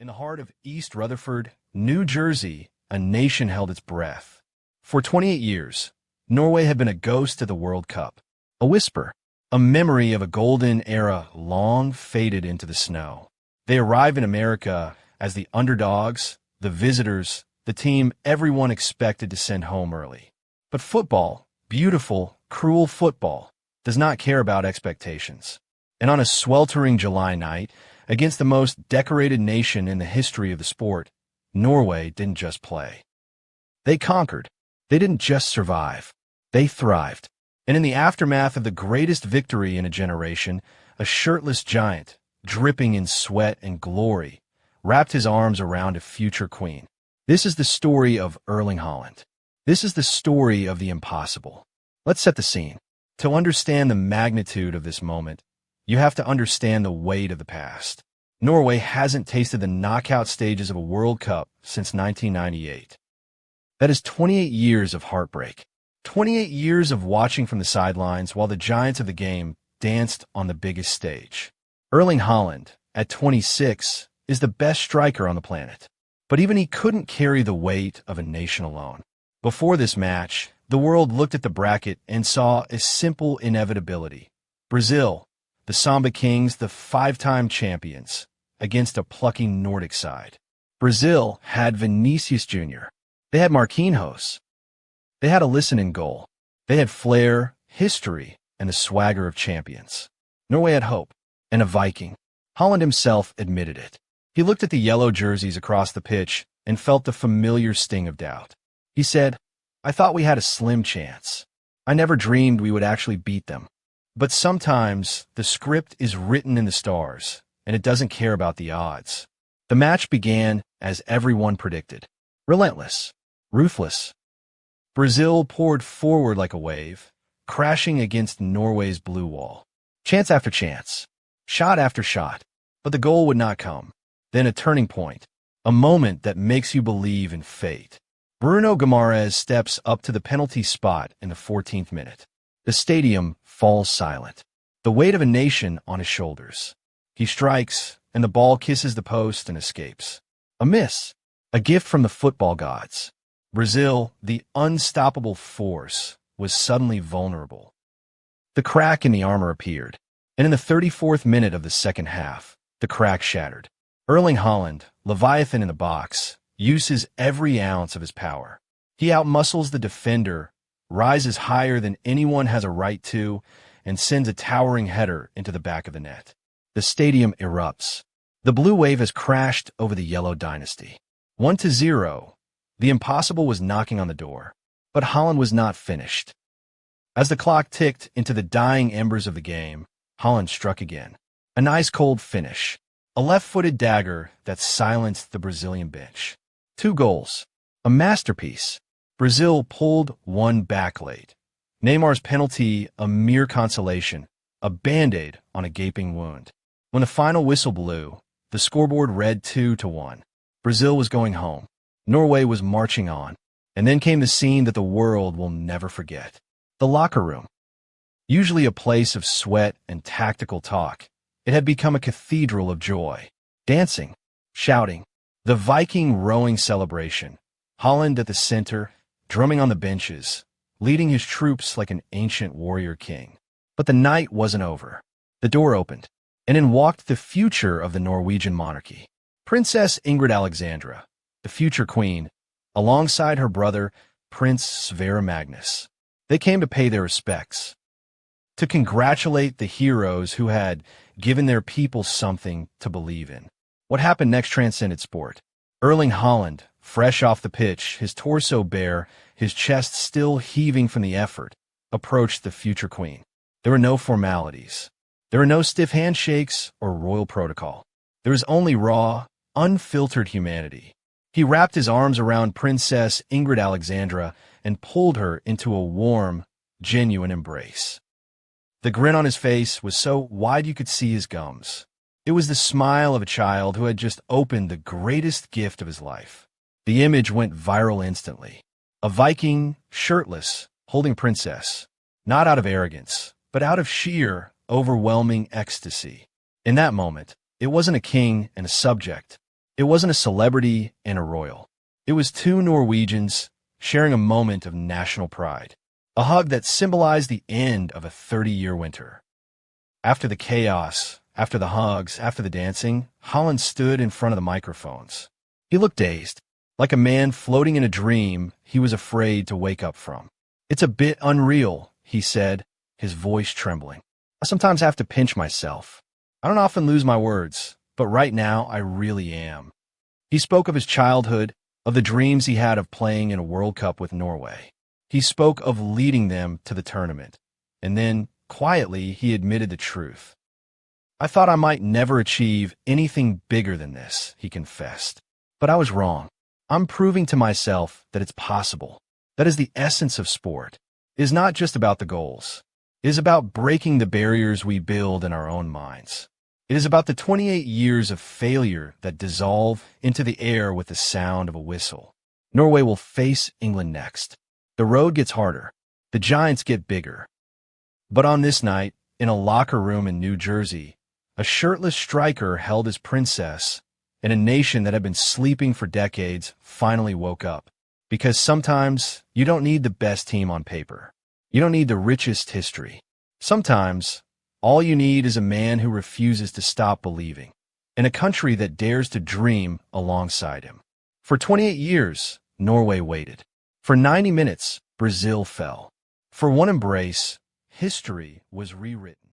In the heart of East Rutherford, New Jersey, a nation held its breath. For 28 years, Norway had been a ghost of the World Cup, a whisper, a memory of a golden era long faded into the snow. They arrived in America as the underdogs, the visitors, the team everyone expected to send home early. But football, beautiful, cruel football, does not care about expectations. And on a sweltering July night, against the most decorated nation in the history of the sport, Norway didn't just play. They conquered. They didn't just survive. They thrived. And in the aftermath of the greatest victory in a generation, a shirtless giant, dripping in sweat and glory, wrapped his arms around a future queen. This is the story of Erling Haaland. This is the story of the impossible. Let's set the scene. To understand the magnitude of this moment, you have to understand the weight of the past. Norway hasn't tasted the knockout stages of a World Cup since 1998. That is 28 years of heartbreak. 28 years of watching from the sidelines while the giants of the game danced on the biggest stage. Erling Haaland, at 26, is the best striker on the planet. But even he couldn't carry the weight of a nation alone. Before this match, the world looked at the bracket and saw a simple inevitability. Brazil, the Samba Kings, the five-time champions, against a plucky Nordic side. Brazil had Vinicius Jr. They had Marquinhos. They had Alisson in goal. They had flair, history, and the swagger of champions. Norway had hope, and a Viking. Haaland himself admitted it. He looked at the yellow jerseys across the pitch and felt the familiar sting of doubt. He said, "I thought we had a slim chance. I never dreamed we would actually beat them." But sometimes the script is written in the stars, and it doesn't care about the odds. The match began as everyone predicted. Relentless, ruthless. Brazil poured forward like a wave, crashing against Norway's blue wall. Chance after chance, shot after shot, but the goal would not come. Then a turning point, a moment that makes you believe in fate. Bruno Guimaraes steps up to the penalty spot in the 14th minute. The stadium falls silent, the weight of a nation on his shoulders. He strikes, and the ball kisses the post and escapes. A miss, a gift from the football gods. Brazil, the unstoppable force, was suddenly vulnerable. The crack in the armor appeared, and in the 34th minute of the second half, the crack shattered. Erling Haaland, Leviathan in the box, uses every ounce of his power. He outmuscles the defender, rises higher than anyone has a right to, and sends a towering header into the back of the net. The stadium erupts. The blue wave has crashed over the yellow dynasty. 1-0. The impossible was knocking on the door. But Haaland was not finished. As the clock ticked into the dying embers of the game, Haaland struck again. A nice cold finish. A left-footed dagger that silenced the Brazilian bench. 2 goals. A masterpiece. Brazil pulled one back late. Neymar's penalty, a mere consolation, a Band-Aid on a gaping wound. When the final whistle blew, the scoreboard read 2-1. Brazil was going home. Norway was marching on. And then came the scene that the world will never forget. The locker room. Usually a place of sweat and tactical talk, it had become a cathedral of joy. Dancing, shouting, the Viking rowing celebration. Haaland at the center, drumming on the benches, leading his troops like an ancient warrior king. But the night wasn't over. The door opened, and in walked the future of the Norwegian monarchy. Princess Ingrid Alexandra, the future queen, alongside her brother, Prince Sverre Magnus. They came to pay their respects, to congratulate the heroes who had given their people something to believe in. What happened next transcended sport. Erling Haaland, fresh off the pitch, his torso bare, his chest still heaving from the effort, approached the future queen. There were no formalities. There were no stiff handshakes or royal protocol. There was only raw, unfiltered humanity. He wrapped his arms around Princess Ingrid Alexandra and pulled her into a warm, genuine embrace. The grin on his face was so wide you could see his gums. It was the smile of a child who had just opened the greatest gift of his life. The image went viral instantly. A Viking, shirtless, holding Princess, not out of arrogance, but out of sheer, overwhelming ecstasy. In that moment, it wasn't a king and a subject. It wasn't a celebrity and a royal. It was two Norwegians sharing a moment of national pride, a hug that symbolized the end of a 30-year winter. After the chaos, after the hugs, after the dancing, Haaland stood in front of the microphones. He looked dazed, like a man floating in a dream he was afraid to wake up from. "It's a bit unreal," he said, his voice trembling. "I sometimes have to pinch myself. I don't often lose my words, but right now I really am." He spoke of his childhood, of the dreams he had of playing in a World Cup with Norway. He spoke of leading them to the tournament. And then, quietly, he admitted the truth. "I thought I might never achieve anything bigger than this," he confessed. "But I was wrong. I'm proving to myself that it's possible. That is the essence of sport. It is not just about the goals. It is about breaking the barriers we build in our own minds. It is about the 28 years of failure that dissolve into the air with the sound of a whistle." Norway will face England next. The road gets harder. The giants get bigger. But on this night, in a locker room in New Jersey, a shirtless striker held his princess, and a nation that had been sleeping for decades finally woke up. Because sometimes you don't need the best team on paper. You don't need the richest history. Sometimes all you need is a man who refuses to stop believing, in a country that dares to dream alongside him. For 28 years, Norway waited. For 90 minutes, Brazil fell. For one embrace, history was rewritten.